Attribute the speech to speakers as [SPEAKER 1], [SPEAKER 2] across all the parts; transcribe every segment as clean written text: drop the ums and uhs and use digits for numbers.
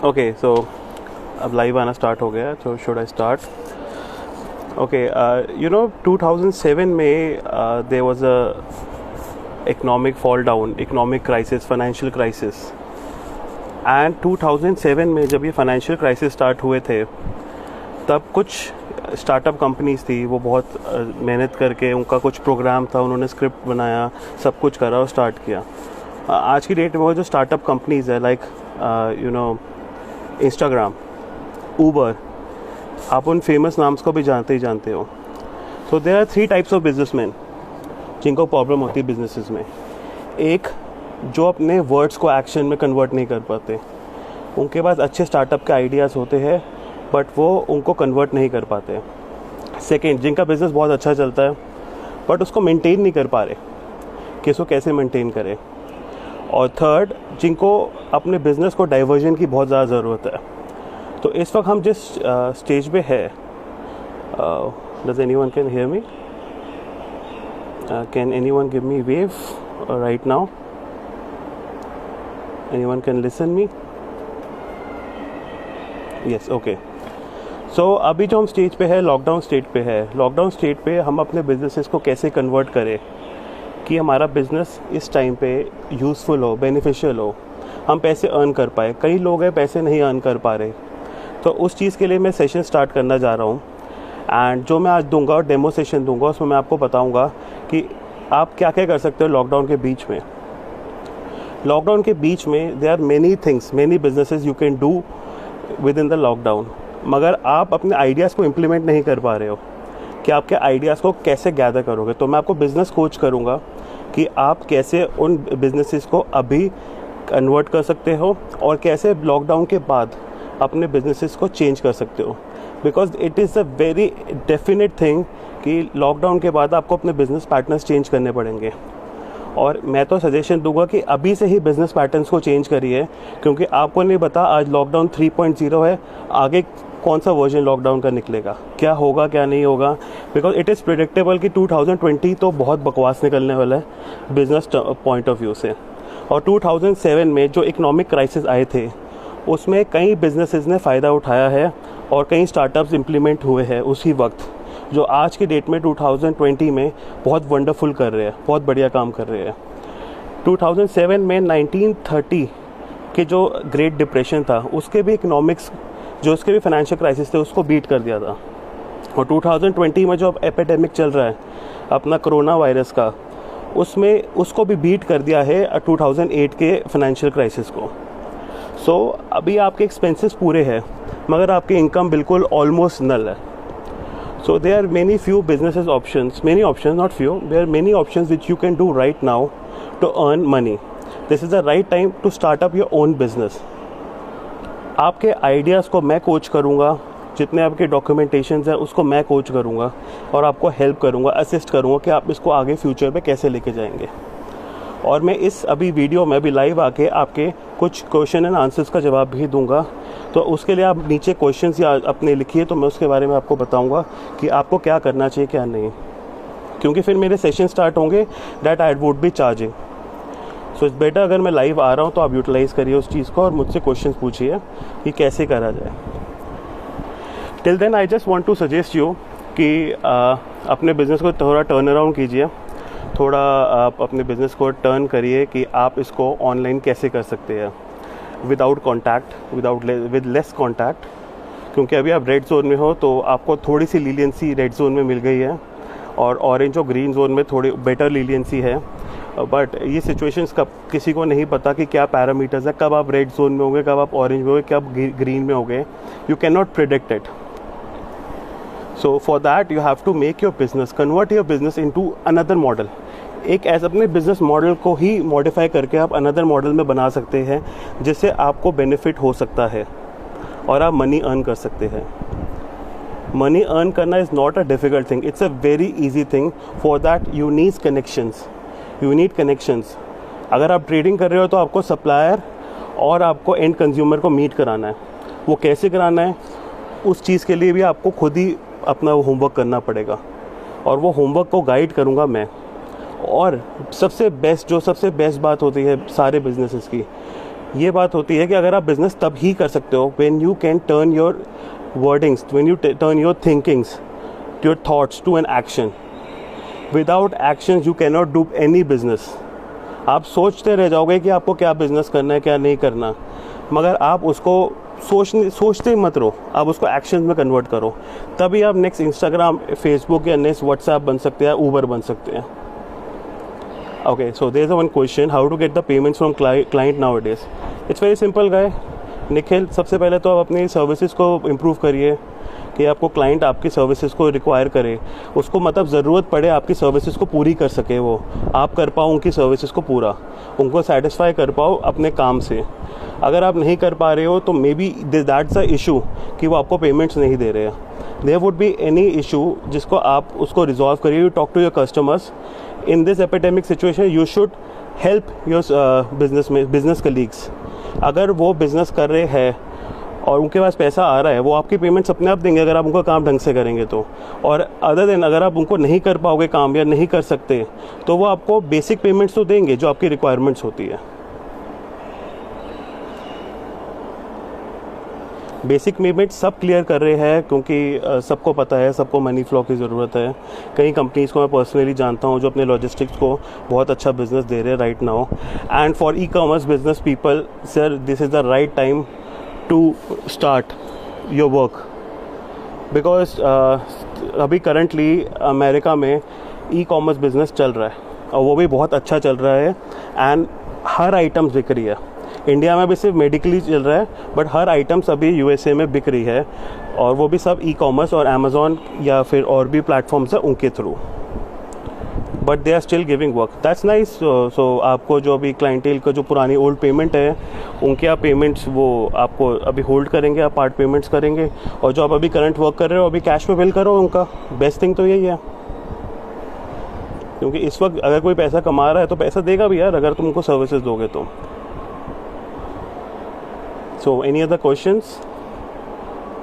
[SPEAKER 1] Okay so अब live आना start हो गया, तो शुड आई स्टार्ट? ओके, 2007 में there was a economic fall down, economic crisis, financial crisis. And 2007 में जब ये फाइनेंशियल क्राइसिस स्टार्ट हुए थे, तब कुछ स्टार्टअप कंपनीज थी, वो बहुत मेहनत करके उनका कुछ प्रोग्राम था, उन्होंने स्क्रिप्ट बनाया, सब कुछ करा और स्टार्ट किया। आज की डेट में वो जो स्टार्टअप कंपनीज है, लाइक इंस्टाग्राम, ऊबर, आप उन फेमस नाम्स को भी जानते ही जानते हो। So there are 3 types of businessman जिनको प्रॉब्लम होती है बिजनेसेस में। एक, जो अपने वर्ड्स को एक्शन में कन्वर्ट नहीं कर पाते, उनके पास अच्छे स्टार्टअप के आइडियाज़ होते हैं बट वो उनको कन्वर्ट नहीं कर पाते। सेकेंड, जिनका बिज़नेस बहुत अच्छा चलता है बट उसको मेंटेन नहीं कर पा रहे कि इसको कैसे मेंटेन करें। और थर्ड, जिनको अपने बिज़नेस को डाइवर्जन की बहुत ज़्यादा ज़रूरत है। तो इस वक्त हम जिस स्टेज पे है, does anyone can hear me? Can anyone give me wave right now? Anyone can listen me? Yes, okay. So अभी जो हम स्टेज पे है, लॉकडाउन स्टेट पे है। लॉकडाउन स्टेट पे हम अपने बिजनेसेस को कैसे कन्वर्ट करें कि हमारा बिज़नेस इस टाइम पे यूज़फुल हो, बेनिफिशियल हो, हम पैसे अर्न कर पाए। कई लोग हैं पैसे नहीं अर्न कर पा रहे, तो उस चीज़ के लिए मैं सेशन स्टार्ट करना जा रहा हूँ। एंड जो मैं आज दूंगा और डेमो सेशन दूंगा, उसमें मैं आपको बताऊंगा कि आप क्या क्या कर सकते हो लॉकडाउन के बीच में। लॉकडाउन के बीच में there are many things, many businesses you can do with in the lockdown. मगर आप अपने आइडियाज़ को इम्प्लीमेंट नहीं कर पा रहे हो कि आपके आइडियाज़ को कैसे गैदर करोगे। तो मैं आपको बिज़नेस कोच करूँगा कि आप कैसे उन बिजनेसेस को अभी कन्वर्ट कर सकते हो और कैसे लॉकडाउन के बाद अपने बिजनेसेस को चेंज कर सकते हो। Because it is a very definite thing कि लॉकडाउन के बाद आपको अपने बिजनेस पैटर्न्स चेंज करने पड़ेंगे। और मैं तो सजेशन दूंगा कि अभी से ही बिज़नेस पैटर्न्स को चेंज करिए, क्योंकि आपको नहीं पता आज लॉकडाउन 3.0 है, आगे कौन सा वर्जन लॉकडाउन का निकलेगा, क्या होगा क्या नहीं होगा। बिकॉज इट इज़ प्रेडिक्टेबल कि 2020 तो बहुत बकवास निकलने वाला है बिजनेस पॉइंट ऑफ व्यू से। और 2007 में जो इकोनॉमिक क्राइसिस आए थे, उसमें कई बिजनेसेस ने फ़ायदा उठाया है और कई स्टार्टअप्स इम्प्लीमेंट हुए हैं उसी वक्त, जो आज की डेट में 2020 में बहुत वंडरफुल कर रहे हैं, बहुत बढ़िया काम कर रहे हैं। 2007 में 1930 के जो ग्रेट डिप्रेशन था, उसके भी इकोनॉमिक्स, जो उसके भी फाइनेंशियल क्राइसिस थे, उसको बीट कर दिया था। और 2020 में जो अब एपिडेमिक चल रहा है अपना कोरोना वायरस का, उसमें उसको भी बीट कर दिया है 2008 के फाइनेंशियल क्राइसिस को। सो अभी आपके एक्सपेंसेस पूरे हैं मगर आपकी इनकम बिल्कुल ऑलमोस्ट नल है। So there are many few businesses options, many options, not few, there are many options which you can do right now to earn money. This is the right time to start up your own business. आपके ideas को मैं coach करूँगा, जितने आपके documentations हैं उसको मैं coach करूँगा और आपको हेल्प करूँगा, असिस्ट करूँगा कि आप इसको आगे फ्यूचर में कैसे लेके जाएंगे। और मैं इस अभी वीडियो में भी लाइव आके आपके कुछ क्वेश्चन एंड आंसर्स का जवाब भी दूंगा। तो उसके लिए आप नीचे क्वेश्चंस या अपने लिखिए, तो मैं उसके बारे में आपको बताऊंगा कि आपको क्या करना चाहिए क्या नहीं, क्योंकि फिर मेरे सेशन स्टार्ट होंगे that I would be charging. So it's better अगर मैं लाइव आ रहा हूँ तो आप यूटिलाइज़ करिए उस चीज़ को और मुझसे क्वेश्चंस पूछिए कि कैसे करा जाए। Till then I just want to suggest you कि अपने बिज़नेस को थोड़ा टर्न अराउंड कीजिए, थोड़ा आप अपने बिज़नेस को टर्न करिए कि आप इसको ऑनलाइन कैसे कर सकते हैं without contact, with less contact. क्योंकि अभी आप रेड जोन में हो तो आपको थोड़ी सी लीलियंसी रेड जोन में मिल गई है और ऑरेंज और ग्रीन जोन में थोड़ी बेटर लीलियंसी है। बट ये सिचुएशंस कब किसी को नहीं पता कि क्या पैरामीटर्स है, कब आप रेड जोन में होंगे, कब आप ऑरेंज में होंगे, कब ग्रीन में होंगे। You can not predict it. So for that you have to make your business, convert your business into another model. एक ऐसे अपने बिजनेस मॉडल को ही मॉडिफाई करके आप अनदर मॉडल में बना सकते हैं जिससे आपको बेनिफिट हो सकता है और आप मनी अर्न कर सकते हैं। मनी अर्न करना is not a difficult thing, it's a very easy thing. For that you need connections, you need connections. अगर आप ट्रेडिंग कर रहे हो तो आपको सप्लायर और आपको एंड कंज्यूमर को मीट कराना है। वो कैसे कराना है, उस चीज़ के लिए भी आपको खुद ही अपना होमवर्क करना पड़ेगा और वो होमवर्क को गाइड करूँगा मैं। और सबसे बेस्ट बात होती है सारे बिजनेसेस की, ये बात होती है कि अगर आप बिज़नेस तब ही कर सकते हो when you can turn your wordings, when you turn your thinkings, your thoughts to an action. Without action you can not do any business. आप सोचते रह जाओगे कि आपको क्या बिज़नेस करना है, क्या नहीं करना, मगर आप उसको सोचते मत रहो, आप उसको एक्शन में कन्वर्ट करो. तभी आप नेक्स्ट इंस्टाग्राम, फेसबुक या नेक्स्ट व्हाट्सएप बन सकते हैं, ऊबर बन सकते हैं. Okay, so there is one question, how to get the payments from client now it is. It's very simple guy. Nikhil, सबसे पहले तो आप अपनी सर्विसेज को इम्प्रूव करिए कि आपको क्लाइंट आपकी सर्विसेज को रिक्वायर करे, उसको मतलब ज़रूरत पड़े आपकी सर्विसेज को पूरी कर सके, वो आप कर पाओ उनकी सर्विसेज को पूरा, उनको सेटिस्फाई कर पाओ अपने काम से. अगर आप नहीं कर पा रहे हो तो maybe that's the issue कि वो आपको पेमेंट्स नहीं दे रहे हैं. There would be any issue जिसको आप उसको रिजॉल्व करिए. You talk to your customers. In this epidemic situation you should help your business colleagues. अगर वो बिज़नेस कर रहे हैं और उनके पास पैसा आ रहा है, वो आपकी पेमेंट्स अपने आप देंगे अगर आप उनका काम ढंग से करेंगे तो. और अदर देन अगर आप उनको नहीं कर पाओगे काम या नहीं कर सकते तो वो आपको बेसिक पेमेंट्स तो देंगे जो आपकी रिक्वायरमेंट्स होती है. बेसिक पेमेंट सब क्लियर कर रहे हैं क्योंकि सबको पता है, सबको मनी फ्लो की ज़रूरत है. कई कंपनीज़ को मैं पर्सनली जानता हूँ जो अपने लॉजिस्टिक्स को बहुत अच्छा बिजनेस दे रहे हैं right now. And for e commerce business people, sir, this is the right time to start your work. Because अभी करंटली अमेरिका में ई कॉमर्स बिजनेस चल रहा है और वो भी बहुत अच्छा चल रहा है. एंड हर आइटम्स बिक रही है. इंडिया में भी सिर्फ मेडिकली चल रहा है, बट हर आइटम्स अभी यूएसए में बिक रही है, और वो भी सब ई कॉमर्स और अमेज़ॉन या फिर और भी प्लेटफॉर्म्स है उनके थ्रू. But they are still giving work. That's nice. So आपको जो अभी क्लाइंटेल का जो पुरानी ओल्ड पेमेंट है उनके आप पेमेंट्स वो आपको अभी होल्ड करेंगे, आप पार्ट पेमेंट्स करेंगे, और जो आप अभी करंट वर्क कर रहे हो अभी कैश में बिल करो उनका. बेस्ट थिंग तो यही है, क्योंकि इस वक्त अगर कोई पैसा कमा रहा है तो पैसा देगा भी यार अगर तुम उनको सर्विसेज दोगे तो. So any other questions?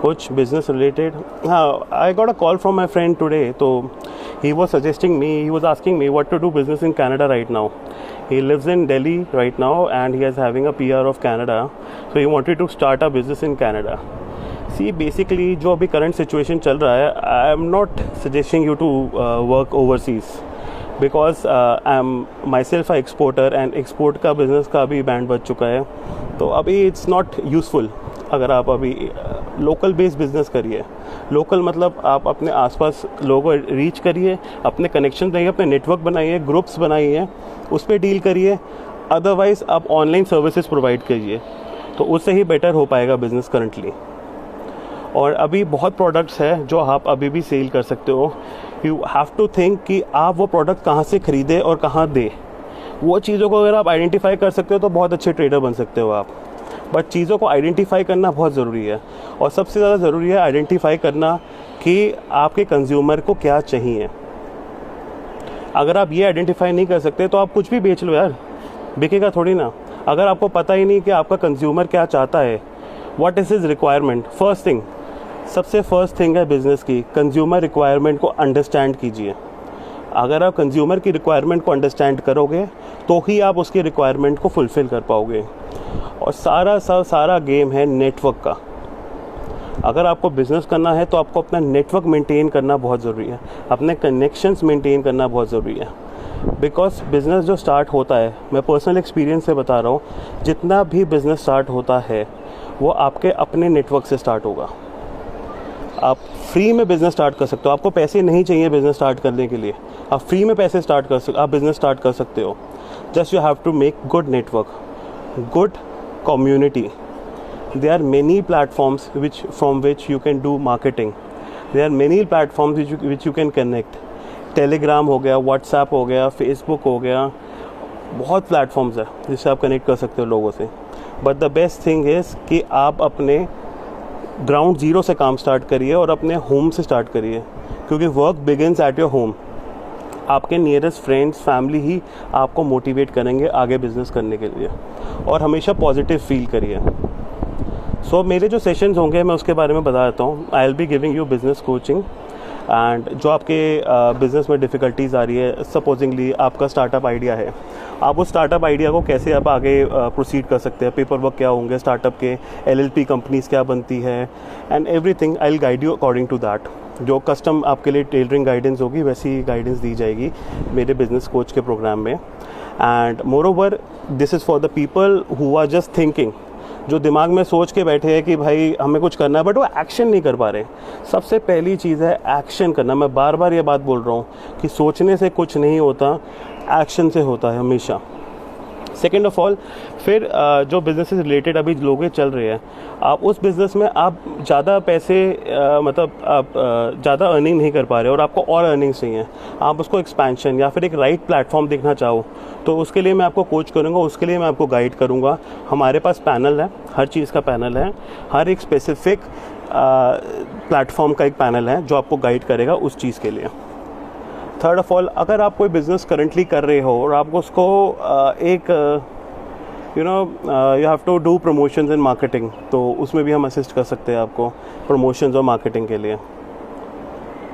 [SPEAKER 1] Which business related? I got a call from my friend today. So he was suggesting me, he was asking me what to do business in Canada right now. He lives in Delhi right now and he is having a PR of Canada. So he wanted to start a business in Canada. See, basically जो अभी current situation चल रहा है, I am not suggesting you to work overseas. Because I am my self exporter and export का business का अभी band बच चुका है, तो अभी इट्स नॉट यूज़फुल. अगर आप अभी लोकल बेस्ड बिज़नेस करिए, लोकल मतलब आप अपने आसपास लोगों को रीच करिए, अपने कनेक्शन बनाइए, अपने नेटवर्क बनाइए, ग्रुप्स बनाइए, उस पर डील करिए. अदरवाइज़ आप ऑनलाइन सर्विसेज प्रोवाइड करिए, तो उससे ही बेटर हो पाएगा बिज़नेस करंटली. और अभी बहुत प्रोडक्ट्स हैं जो आप अभी भी सेल कर सकते हो. यू हैव टू थिंक कि आप वो प्रोडक्ट कहाँ से ख़रीदे और कहाँ दे. वो चीज़ों को अगर आप आइडेंटिफाई कर सकते हो तो बहुत अच्छे ट्रेडर बन सकते हो आप. बट चीज़ों को आइडेंटिफाई करना बहुत ज़रूरी है, और सबसे ज़्यादा ज़रूरी है आइडेंटिफाई करना कि आपके कंज्यूमर को क्या चाहिए. अगर आप ये आइडेंटिफाई नहीं कर सकते तो आप कुछ भी बेच लो यार, बिकेगा थोड़ी ना. अगर आपको पता ही नहीं कि आपका कंज्यूमर क्या चाहता है, what is his requirement. First thing, सबसे फर्स्ट थिंग है बिज़नेस की, कंज्यूमर रिक्वायरमेंट को अंडरस्टैंड कीजिए. अगर आप कंज्यूमर की रिक्वायरमेंट को अंडरस्टैंड करोगे तो ही आप उसकी रिक्वायरमेंट को फुलफ़िल कर पाओगे. और सारा गेम है नेटवर्क का. अगर आपको बिज़नेस करना है तो आपको अपना नेटवर्क मेंटेन करना बहुत ज़रूरी है, अपने कनेक्शंस मेंटेन करना बहुत ज़रूरी है. बिकॉज बिज़नेस जो स्टार्ट होता है, मैं पर्सनल एक्सपीरियंस से बता रहा हूँ, जितना भी बिज़नेस स्टार्ट होता है वो आपके अपने नेटवर्क से स्टार्ट होगा. आप फ्री में बिज़नेस स्टार्ट कर सकते हो, आपको पैसे नहीं चाहिए बिज़नेस स्टार्ट करने के लिए, आप फ्री में पैसे आप बिज़नेस स्टार्ट कर सकते हो. Just you have to make good network, good community. There are many platforms from which you can do marketing. There are many platforms which you can connect. Telegram हो गया, WhatsApp हो गया, Facebook हो गया, बहुत प्लेटफॉर्म्स है जिससे आप कनेक्ट कर सकते हो लोगों से. But the best thing is कि आप अपने ग्राउंड ज़ीरो से काम स्टार्ट करिए और अपने होम से स्टार्ट करिए, क्योंकि work begins at your home. आपके नियरेस्ट फ्रेंड्स, फैमिली ही आपको मोटिवेट करेंगे आगे बिजनेस करने के लिए. और हमेशा पॉजिटिव फील करिए. सो मेरे जो सेशंस होंगे मैं उसके बारे में बता देता हूँ. I will be giving you business coaching. And जो आपके बिज़नेस में डिफ़िकल्टीज़ आ रही है, सपोजिंगली आपका स्टार्टअप आइडिया है, आप उस स्टार्टअप आइडिया को कैसे आप आगे प्रोसीड कर सकते हैं, पेपर वर्क क्या होंगे स्टार्टअप के, LLP कंपनीज़ क्या बनती है, and everything I will guide you according to that. जो कस्टम आपके लिए टेलरिंग गाइडेंस होगी वैसी गाइडेंस दी जाएगी मेरे बिजनेस कोच के प्रोग्राम में। And moreover this is for the people who are just thinking, जो दिमाग में सोच के बैठे हैं कि भाई हमें कुछ करना है बट वो एक्शन नहीं कर पा रहे। सबसे पहली चीज़ है एक्शन करना। मैं बार बार ये बात बोल रहा हूँ कि सोचने से कुछ नहीं होता, एक्शन से होता है हमेशा। सेकेंड ऑफ ऑल, फिर जो बिज़नेस से रिलेटेड अभी लोग चल रहे हैं, आप उस बिज़नेस में आप ज़्यादा पैसे मतलब आप ज़्यादा अर्निंग नहीं कर पा रहे और आपको और अर्निंग्स चाहिए, आप उसको एक्सपेंशन या फिर एक राइट प्लेटफॉर्म देखना चाहो तो उसके लिए मैं आपको कोच करूँगा, उसके लिए मैं आपको गाइड करूँगा। हमारे पास पैनल है, हर चीज़ का पैनल है, हर एक स्पेसिफिक प्लेटफॉर्म का एक पैनल है जो आपको गाइड करेगा उस चीज़ के लिए। थर्ड ऑफ ऑल, अगर आप कोई बिज़नेस करंटली कर रहे हो और आपको उसको एक you have to do promotions and marketing, तो उसमें भी हम असिस्ट कर सकते हैं आपको प्रमोशंस और मार्केटिंग के लिए।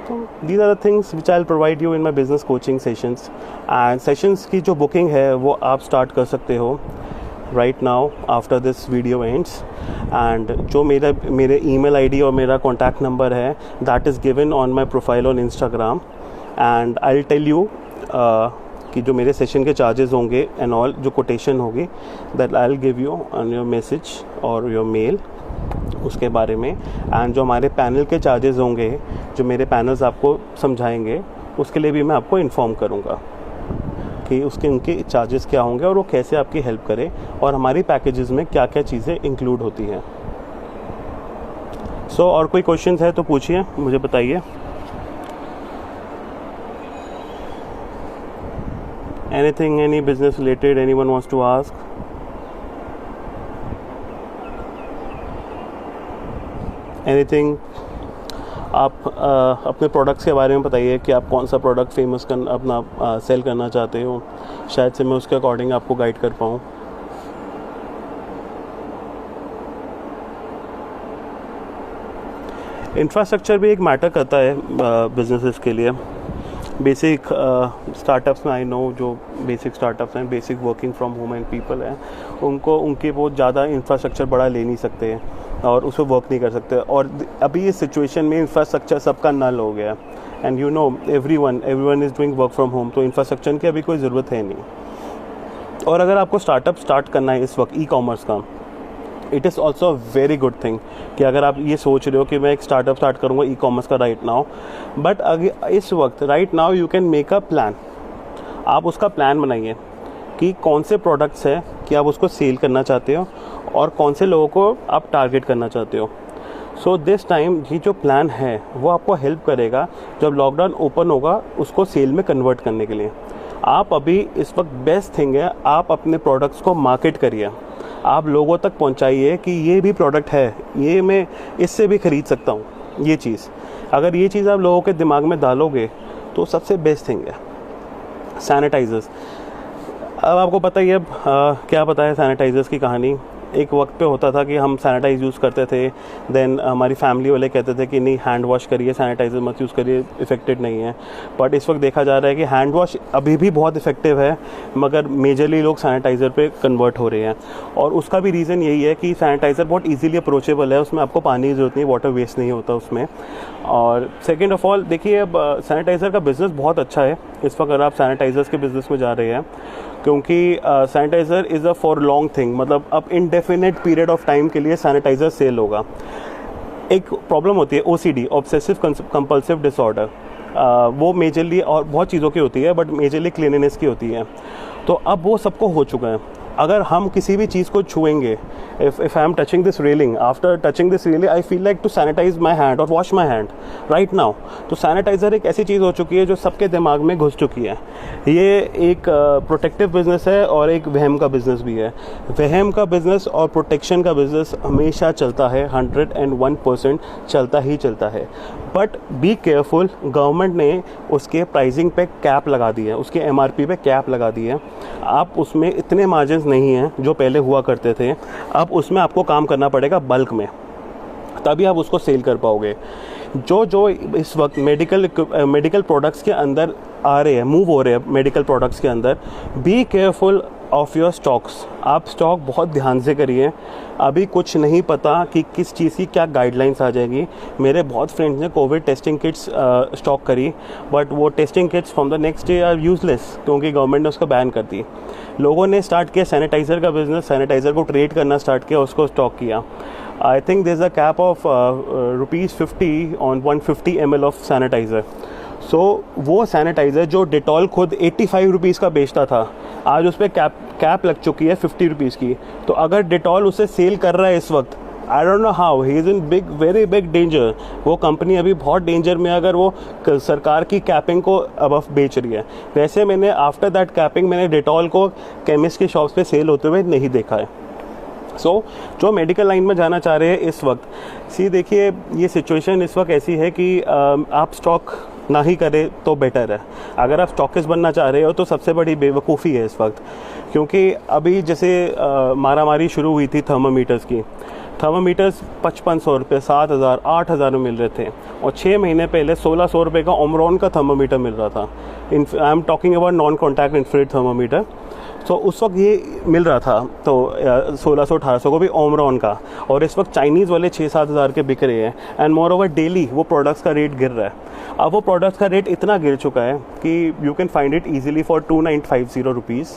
[SPEAKER 1] तो these are the things which I will provide you in my business coaching sessions. And sessions की जो बुकिंग है वो आप स्टार्ट कर सकते हो right now after this video ends. And जो मेरे ईमेल आईडी और मेरा कॉन्टैक्ट नंबर है that is given on my profile on Instagram. And I will tell you कि जो मेरे सेशन के चार्जेस होंगे एंड ऑल, जो कोटेशन होगी that I will give you on your message और योर मेल उसके बारे में। एंड जो हमारे पैनल के चार्जेस होंगे, जो मेरे पैनल्स आपको समझाएंगे, उसके लिए भी मैं आपको इन्फॉर्म करूँगा कि उनके चार्जेस क्या होंगे और वो कैसे आपकी हेल्प करें और हमारी पैकेजेस में क्या क्या चीज़ें इंक्लूड होती हैं। सो और कोई क्वेश्चंस है तो पूछिए, मुझे बताइए। Anything, any business related, anyone wants to ask? Anything? आप अपने प्रोडक्ट्स के बारे में बताइए कि आप कौन सा प्रोडक्ट फेमस अपना सेल करना चाहते हो, शायद से मैं उसके अकॉर्डिंग आपको गाइड कर पाऊँ। इंफ्रास्ट्रक्चर भी एक मैटर करता है बिजनेसेस के लिए। बेसिक स्टार्टअप्स में आई नो जो बेसिक स्टार्टअप्स हैं, basic working from home and people हैं, उनके बहुत ज़्यादा इंफ्रास्ट्रक्चर बड़ा ले नहीं सकते और उस पर वर्क नहीं कर सकते। और अभी इस सिचुएशन में इंफ्रास्ट्रक्चर सबका नल हो गया and you know everyone is doing work from home, तो इंफ्रास्ट्रक्चर की अभी कोई ज़रूरत है नहीं। और अगर आपको स्टार्टअप स्टार्ट करना है इस वक्त ई-कॉमर्स का, it is also very good thing कि अगर आप ये सोच रहे हो कि मैं एक स्टार्टअप स्टार्ट करूँगा ई-कॉमर्स का राइट नाउ, बट अगर इस वक्त right now you can make a plan. आप उसका प्लान बनाइए कि कौन से प्रोडक्ट्स हैं कि आप उसको सेल करना चाहते हो और कौन से लोगों को आप टारगेट करना चाहते हो। सो दिस टाइम ये जो प्लान है वो आपको हेल्प करेगा जब लॉकडाउन ओपन होगा उसको सेल में कन्वर्ट करने के लिए। आप अभी इस वक्त बेस्ट थिंग है, आप अपने प्रोडक्ट्स को मार्केट करिए, आप लोगों तक पहुंचाइए कि ये भी प्रोडक्ट है, ये मैं इससे भी ख़रीद सकता हूँ। ये चीज़ अगर ये चीज़ आप लोगों के दिमाग में डालोगे तो सबसे बेस्ट थिंग है। सैनिटाइज़र्स, अब आपको पता ही है क्या पता है सैनिटाइज़र्स की कहानी। एक वक्त पे होता था कि हम सैनिटाइज़ यूज़ करते थे, देन हमारी फैमिली वाले कहते थे कि नहीं हैंड वॉश करिए, सैनिटाइज़र मत यूज़ करिए, इफ़ेक्टेड नहीं है। बट इस वक्त देखा जा रहा है कि हैंड वॉश अभी भी बहुत इफ़ेक्टिव है, मगर मेजरली लोग सैनिटाइज़र पे कन्वर्ट हो रहे हैं। और उसका भी रीज़न यही है कि सैनिटाइज़र बहुत ईजीली अप्रोचेबल है, उसमें आपको पानी की ज़रूरत नहीं, वाटर वेस्ट नहीं होता उसमें। और सेकेंड ऑफ ऑल देखिए, अब सैनिटाइज़र का बिज़नेस बहुत अच्छा है इस वक्त अगर आप सैनिटाइज़र्स के बिज़नेस में जा रहे हैं, क्योंकि sanitiser is a for long thing, मतलब अब इनडेफिनेट पीरियड ऑफ टाइम के लिए सैनिटाइज़र सेल होगा। एक प्रॉब्लम होती है OCD, ऑब्सेसिव कंपल्सिव डिसऑर्डर, वो मेजरली और बहुत चीज़ों की होती है बट मेजरली क्लीनिनेस की होती है। तो अब वो सबको हो चुका है। अगर हम किसी भी चीज़ को छुएंगे, if I am touching this railing, after touching this railing I feel like to sanitise my hand और wash my hand right now. तो सैनिटाइज़र एक ऐसी चीज़ हो चुकी है जो सबके दिमाग में घुस चुकी है। ये एक प्रोटेक्टिव बिजनेस है और एक वहम का बिजनेस भी है। वहम का बिजनेस और प्रोटेक्शन का बिजनेस हमेशा चलता है, 101% चलता ही चलता है। बट बी केयरफुल, गवर्नमेंट ने उसके प्राइसिंग पे कैप लगा दी है, उसके MRP पे कैप लगा दी है। आप उसमें इतने मार्जिन नहीं हैं जो पहले हुआ करते थे, अब उसमें आपको काम करना पड़ेगा बल्क में, तभी आप उसको सेल कर पाओगे। जो जो इस वक्त मेडिकल प्रोडक्ट्स के अंदर आ रहे हैं, मूव हो रहे हैं मेडिकल प्रोडक्ट्स के अंदर, be careful of your stocks. आप स्टॉक बहुत ध्यान से करिए। अभी कुछ नहीं पता कि किस चीज़ की क्या गाइडलाइंस आ जाएगी। मेरे बहुत फ्रेंड्स ने कोविड टेस्टिंग किट्स स्टॉक करी, बट वो testing kits from the next day are useless, क्योंकि गवर्नमेंट ने उसको बैन कर दी। लोगों ने स्टार्ट किया सैनिटाइज़र का बिजनेस, सैनिटाइज़र को ट्रेड करना स्टार्ट किया, उसको स्टॉक किया। I think there is a cap of ₹50 on 150 ml of sanitiser. So वो सैनिटाइज़र जो डिटॉल खुद ₹85 का बेचता था, आज उस पर कैप लग चुकी है ₹50 की। तो अगर डिटॉल उसे सेल कर रहा है इस वक्त, I don't know how, he is in very big danger. वो कंपनी अभी बहुत डेंजर में, अगर वो सरकार की कैपिंग को अबव बेच रही है। वैसे मैंने आफ्टर दैट कैपिंग मैंने डिटॉल को केमिस्ट की शॉप्स पे सेल होते हुए नहीं देखा है। सो जो मेडिकल लाइन में जाना चाह रहे हैं इस वक्त, देखिए ये सिचुएशन इस वक्त ऐसी है कि आप स्टॉक ना ही करें तो बेटर है। अगर आप स्टॉकिस्ट बनना चाह रहे हो तो सबसे बड़ी बेवकूफ़ी है इस वक्त, क्योंकि अभी जैसे मारामारी शुरू हुई थी थर्मामीटर्स की। थर्मामीटर्स 5500 रुपये, 7000, 8000 में मिल रहे थे, और 6 महीने पहले 1600 रुपये का ओमरॉन का थर्मामीटर मिल रहा था। I am talking about non contact infrared thermometer. तो उस वक्त ये मिल रहा था, तो 1600-1800 को भी ओमरॉन का, और इस वक्त चाइनीज़ वाले 6-7 हज़ार के बिक रहे हैं। एंड मोर ओवर डेली वो प्रोडक्ट्स का रेट गिर रहा है। अब वो प्रोडक्ट्स का रेट इतना गिर चुका है कि you can find it easily for 2950 rupees,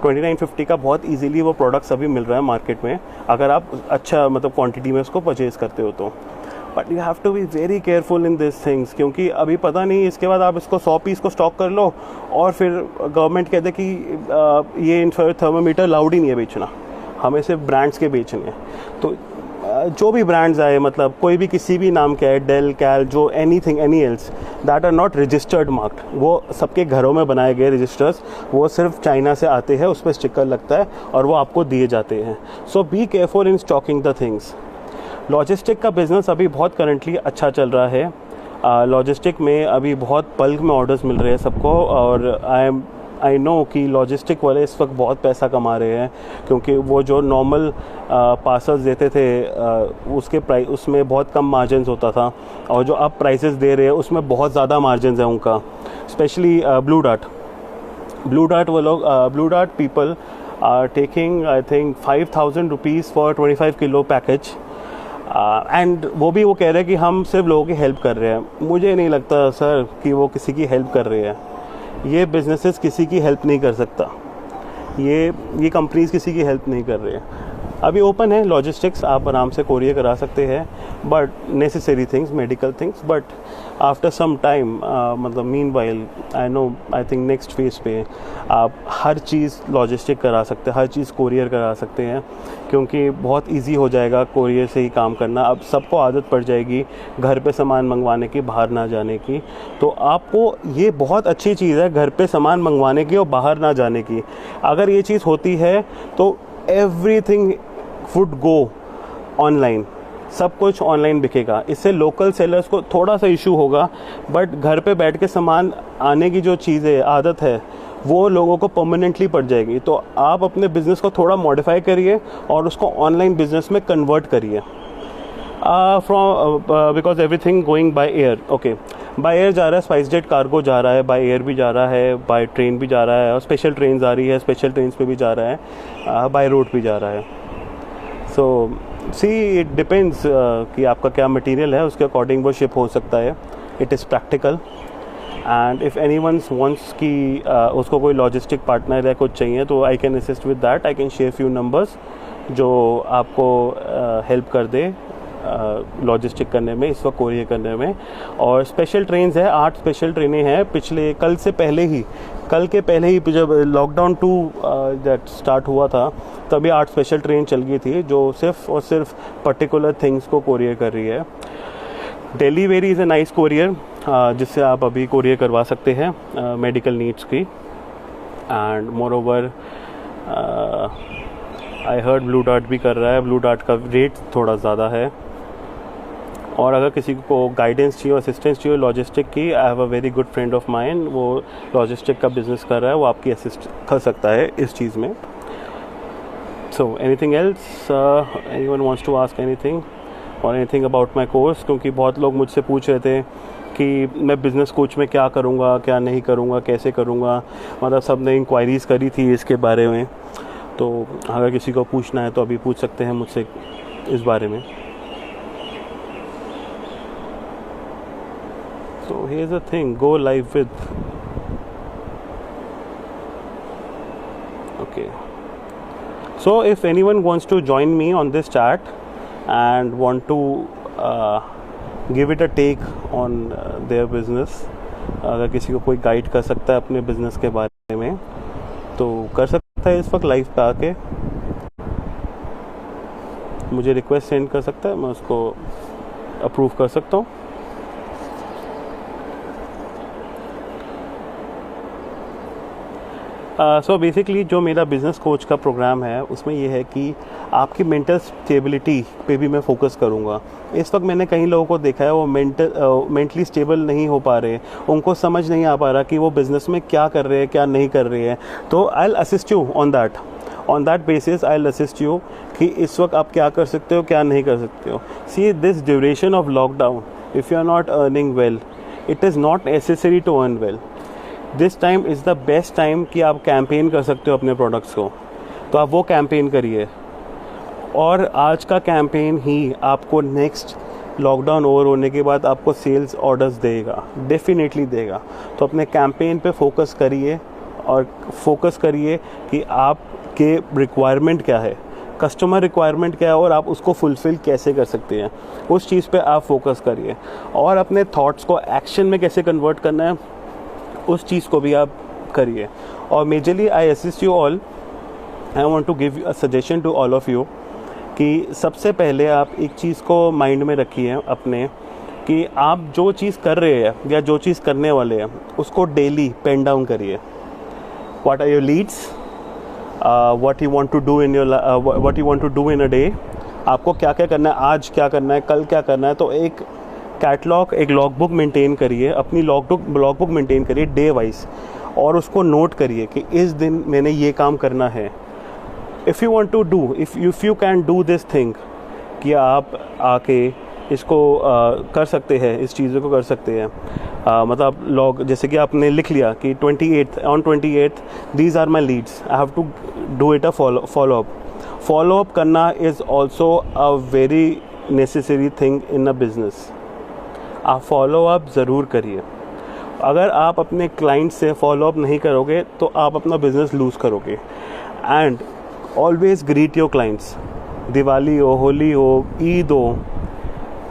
[SPEAKER 1] 2950 का बहुत ईजिली वो प्रोडक्ट्स अभी मिल रहा है मार्केट में, अगर आप अच्छा मतलब क्वांटिटी में उसको परचेज़ करते हो तो। But you have to be very careful in this things, क्योंकि अभी पता नहीं इसके बाद आप इसको 100 पीस को स्टॉक कर लो और फिर गवर्नमेंट कहते कि ये इंफ्रारेड थर्मामीटर लाउड ही नहीं है बेचना, हमें सिर्फ ब्रांड्स के बेचने हैं। तो जो भी ब्रांड्स आए, मतलब कोई भी किसी भी नाम के है, डेल, कैल, जो anything any else that are not registered marked, वो सबके घरों में बनाए गए रजिस्टर्स, वो सिर्फ चाइना से आते हैं, उस पर स्टिकर लगता है और वो आपको दिए जाते हैं। So be careful in stocking the things. Logistic का बिज़नेस अभी बहुत करंटली अच्छा चल रहा है। लॉजिस्टिक में अभी बहुत बल्क में ऑर्डर्स मिल रहे हैं सबको, और आई नो कि लॉजिस्टिक वाले इस वक्त बहुत पैसा कमा रहे हैं, क्योंकि वो जो नॉर्मल पार्सल्स देते थे उसके प्राइस, उसमें बहुत कम मार्जिन्स होता था, और जो अब प्राइसेस दे रहे हैं उसमें बहुत ज़्यादा मार्जिन्स हैं उनका। स्पेशली ब्लू डार्ट वो लोग, Blue Dart people are taking I think 5000 rupees for 25 kilo package. And वो कह रहे हैं कि हम सिर्फ लोगों की हेल्प कर रहे हैं। मुझे नहीं लगता सर कि वो किसी की हेल्प कर रहे हैं। ये बिजनेसेस किसी की हेल्प नहीं कर सकता, ये कंपनीज किसी की हेल्प नहीं कर रही है। अभी ओपन है लॉजिस्टिक्स, आप आराम से कोरियर करा सकते हैं, but necessary things, medical things, but after some time मतलब meanwhile I think next phase पे आप हर चीज़ लॉजिस्टिक करा सकते हैं, हर चीज़ कोरियर करा सकते हैं, क्योंकि बहुत इजी हो जाएगा कोरियर से ही काम करना। अब सबको आदत पड़ जाएगी घर पे सामान मंगवाने की, बाहर ना जाने की। तो आपको ये बहुत अच्छी चीज़ है घर पे सामान मंगवाने की और बाहर ना जाने की। अगर ये चीज़ होती है तो एवरीथिंग वुड गो ऑनलाइन, सब कुछ ऑनलाइन बिकेगा। इससे लोकल सेलर्स को थोड़ा सा इशू होगा, बट घर पे बैठ के सामान आने की जो चीज़ आदत है वो लोगों को परमानेंटली पड़ जाएगी। तो आप अपने बिज़नेस को थोड़ा मॉडिफाई करिए और उसको ऑनलाइन बिज़नेस में कन्वर्ट करिए। Because everything going by air, okay, by air जा रहा है, स्पाइस जेट कार्गो जा रहा है, बाय एयर भी जा रहा है, बाय ट्रेन भी जा रहा है, और स्पेशल ट्रेन आ रही है, स्पेशल ट्रेन पे भी जा रहा है, बाय रोड भी जा रहा है। सो इट डिपेंड्स कि आपका क्या मटेरियल है, उसके अकॉर्डिंग वो शिप हो सकता है। It is practical, and if any one wants कि उसको कोई लॉजिस्टिक पार्टनर या कुछ चाहिए तो I can assist with that. I can share few numbers जो आपको हेल्प कर दे लॉजिस्टिक करने में, इस वक्त कोरियर करने में। और स्पेशल ट्रेन्स है, 8 स्पेशल ट्रेनें हैं। कल के पहले ही जब लॉकडाउन 2 दैट स्टार्ट हुआ था, तभी 8 स्पेशल ट्रेन चल गई थी जो सिर्फ और सिर्फ पर्टिकुलर थिंग्स को कोरियर कर रही है। Delivery is a nice courier, जिससे आप अभी कोरियर करवा सकते हैं मेडिकल नीड्स की। And more over I heard blue dart भी कर रहा है। ब्लू डार्ट का रेट थोड़ा ज़्यादा है, और अगर किसी को गाइडेंस चाहिए, असिस्टेंस चाहिए लॉजिस्टिक की, I have a very good friend of mine, वो लॉजिस्टिक का बिजनेस कर रहा है, वो आपकी असिस्ट कर सकता है इस चीज़ में। So anything else, anyone wants to ask anything? और एनीथिंग अबाउट माय कोर्स, क्योंकि बहुत लोग मुझसे पूछ रहे थे कि मैं बिज़नेस कोच में क्या करूँगा, क्या नहीं करूँगा, कैसे करूँगा, मतलब सब ने इंक्वायरीज़ करी थी इसके बारे में। तो अगर किसी को पूछना है तो अभी पूछ सकते हैं मुझसे इस बारे में। So here's the thing, go live with. Okay. So if anyone wants to join me on this chat and want to give it a take on their business, अगर किसी को कोई गाइड कर सकता है अपने बिजनेस के बारे में तो कर सकता है इस वक्त लाइव पे आके, मुझे रिक्वेस्ट सेंड कर सकता है, मैं उसको अप्रूव कर सकता हूँ। सो बेसिकली जो मेरा बिज़नेस कोच का प्रोग्राम है उसमें ये है कि आपकी मेंटल स्टेबिलिटी पे भी मैं फोकस करूँगा। इस वक्त मैंने कई लोगों को देखा है वो मेंटली स्टेबल नहीं हो पा रहे, उनको समझ नहीं आ पा रहा कि वो बिज़नेस में क्या कर रहे हैं, क्या नहीं कर रहे हैं। तो I will assist you on that basis, I will assist you कि इस वक्त आप क्या कर सकते हो, क्या नहीं कर सकते हो। See this duration of lockdown, if you are not earning well, it is not necessary to earn well. This time is the best time कि आप कैंपेन कर सकते हो अपने प्रोडक्ट्स को, तो आप वो कैंपेन करिए। और आज का कैंपेन ही आपको नेक्स्ट लॉकडाउन ओवर होने के बाद आपको सेल्स ऑर्डर्स देगा, डेफिनेटली देगा। तो अपने कैंपेन पे फोकस करिए और फोकस करिए कि आपके रिक्वायरमेंट क्या है, कस्टमर रिक्वायरमेंट क्या है और आप उसको फुलफ़िल कैसे कर सकते हैं, उस चीज़ पे आप फोकस करिए। और अपने थॉट्स को एक्शन में कैसे कन्वर्ट करना है उस चीज़ को भी आप करिए। और majorly I assist you all, I want to give a suggestion to all of you कि सबसे पहले आप एक चीज़ को माइंड में रखिए अपने, कि आप जो चीज़ कर रहे हैं या जो चीज़ करने वाले हैं उसको डेली पेन डाउन करिए। What are your leads, what you want to do in your what you want to do in a day, आपको क्या क्या करना है, आज क्या करना है, कल क्या करना है। तो एक कैटलॉग, एक लॉग बुक मेंटेन करिए, अपनी लॉग बुक मेंटेन करिए डे वाइज, और उसको नोट करिए कि इस दिन मैंने ये काम करना है। If you want to do, if you can do this thing, कि आप आके इसको कर सकते हैं, इस चीज़ों को कर सकते हैं। मतलब लॉग, जैसे कि आपने लिख लिया कि 28 these are my leads, I have to do it a follow up करना is also a very necessary thing in a business. आप फॉलो अप ज़रूर करिए। अगर आप अपने क्लाइंट से फॉलो अप नहीं करोगे तो आप अपना बिज़नेस लूज़ करोगे। And always greet your clients, Diwali हो, होली हो, ईद हो,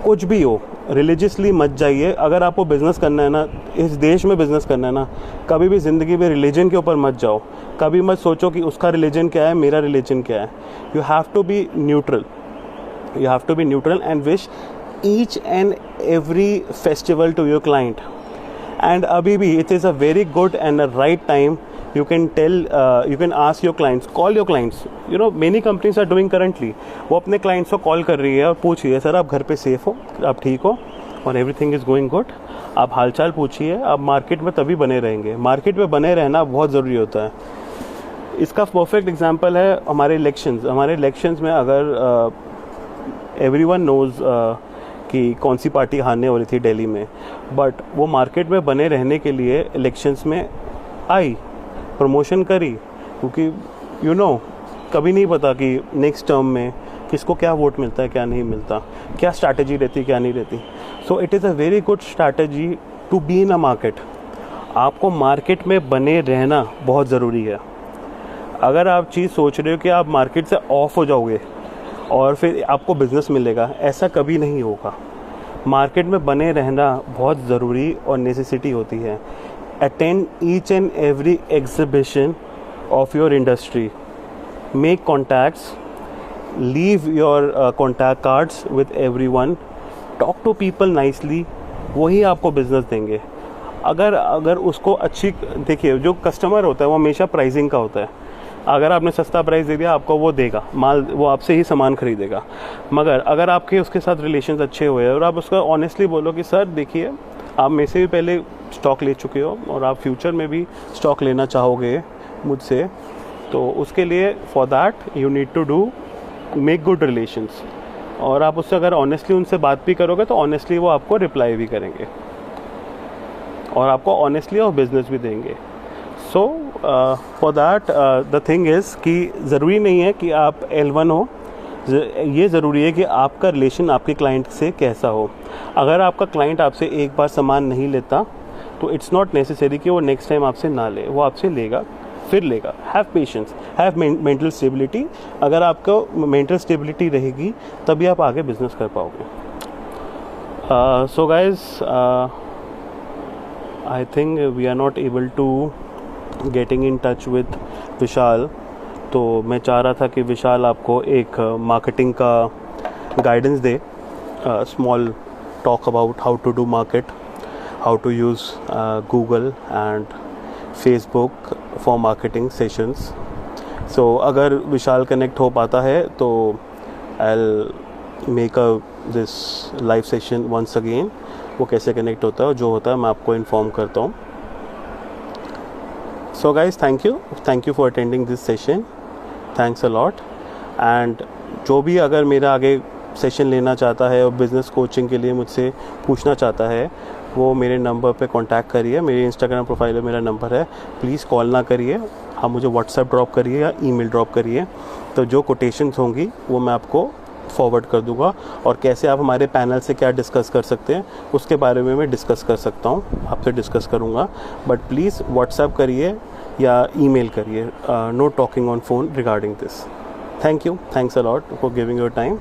[SPEAKER 1] कुछ भी हो, रिलीजियसली मत जाइए। अगर आपको बिज़नेस करना है ना, इस देश में बिज़नेस करना है ना, कभी भी ज़िंदगी में रिलीजन के ऊपर मत जाओ। कभी मत सोचो कि उसका रिलीजन क्या है, मेरा रिलीजन क्या है। You have to be neutral, you have to be neutral and wish each and every festival to your client. And abhi bhi it is a very good and a right time, you can tell, you can ask your clients, call your clients, you know many companies are doing currently, वो अपने clients को call कर रही है और पूछ रही है, सर आप घर पे सेफ हो, आप ठीक हो और एवरीथिंग इज़ गोइंग गुड, आप हालचाल पूछिए। आप मार्केट में तभी बने रहेंगे, मार्केट में बने रहना बहुत ज़रूरी होता है। इसका परफेक्ट एग्जांपल है हमारे इलेक्शंस में। अगर एवरीवन नोज़ कि कौन सी पार्टी हारने वाली थी दिल्ली में, बट वो मार्केट में बने रहने के लिए इलेक्शंस में आई, प्रमोशन करी, क्योंकि यू नो कभी नहीं पता कि नेक्स्ट टर्म में किसको क्या वोट मिलता है, क्या नहीं मिलता, क्या स्ट्रैटेजी रहती, क्या नहीं रहती। So it is a very good strategy to be in a market. आपको मार्केट में बने रहना बहुत ज़रूरी है। अगर आप चीज़ सोच रहे हो कि आप मार्केट से ऑफ हो जाओगे और फिर आपको बिज़नेस मिलेगा, ऐसा कभी नहीं होगा। मार्केट में बने रहना बहुत ज़रूरी और नेसेसिटी होती है। Attend each and every exhibition of your industry, make contacts, leave your contact cards with everyone, talk to people nicely, वही आपको बिज़नेस देंगे। अगर उसको अच्छी, देखिए जो कस्टमर होता है वो हमेशा प्राइसिंग का होता है। अगर आपने सस्ता प्राइस दे दिया, आपको वो देगा माल, वो आपसे ही सामान खरीदेगा। मगर अगर आपके उसके साथ रिलेशंस अच्छे हुए और आप उसको ऑनेस्टली बोलो कि सर देखिए, आप मेरे से भी पहले स्टॉक ले चुके हो और आप फ्यूचर में भी स्टॉक लेना चाहोगे मुझसे, तो उसके लिए for that you need to make good relations. और आप उससे अगर ऑनेस्टली उनसे बात भी करोगे तो ऑनेस्टली वो आपको रिप्लाई भी करेंगे और आपको ऑनेस्टली और बिजनेस भी देंगे. सो for that the thing is कि ज़रूरी नहीं है कि आप L1 हो, ये ज़रूरी है कि आपका रिलेशन आपके क्लाइंट से कैसा हो. अगर आपका क्लाइंट आपसे एक बार सामान नहीं लेता तो इट्स नॉट नेसेसरी कि वो नेक्स्ट टाइम आपसे ना ले, वो आपसे लेगा, फिर लेगा. Have patience, have mental stability. अगर आपको मेंटल स्टेबिलिटी रहेगी तभी आप आगे बिजनेस कर पाओगे. So guys, I think we are not able to getting in touch with Vishal. तो मैं चाह रहा था कि विशाल आपको एक मार्केटिंग का गाइडेंस दे, small talk about how to do market, how to use Google and Facebook for marketing sessions. So अगर विशाल कनेक्ट हो पाता है तो I'll make this live session once again. वो कैसे कनेक्ट होता है, जो होता है मैं आपको इन्फॉर्म करता हूँ. So guys, thank you for attending this session. Thanks a lot. And जो भी अगर मेरा आगे सेशन लेना चाहता है और बिज़नेस कोचिंग के लिए मुझसे पूछना चाहता है, वो मेरे नंबर पे कांटेक्ट करिए. मेरे इंस्टाग्राम प्रोफाइल में मेरा नंबर है. प्लीज़ कॉल ना करिए, आप मुझे व्हाट्सएप ड्रॉप करिए या ईमेल ड्रॉप करिए. तो जो कोटेशंस होंगी वो मैं आपको फॉरवर्ड कर दूंगा और कैसे आप हमारे पैनल से क्या डिस्कस कर सकते हैं उसके बारे में मैं डिस्कस कर सकता हूँ, आपसे डिस्कस करूँगा. बट प्लीज़ व्हाट्सएप करिए या ईमेल करिए. No talking on phone regarding this. Thank you. Thanks a lot for giving your time.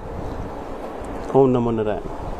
[SPEAKER 1] ओम नमो नारायण.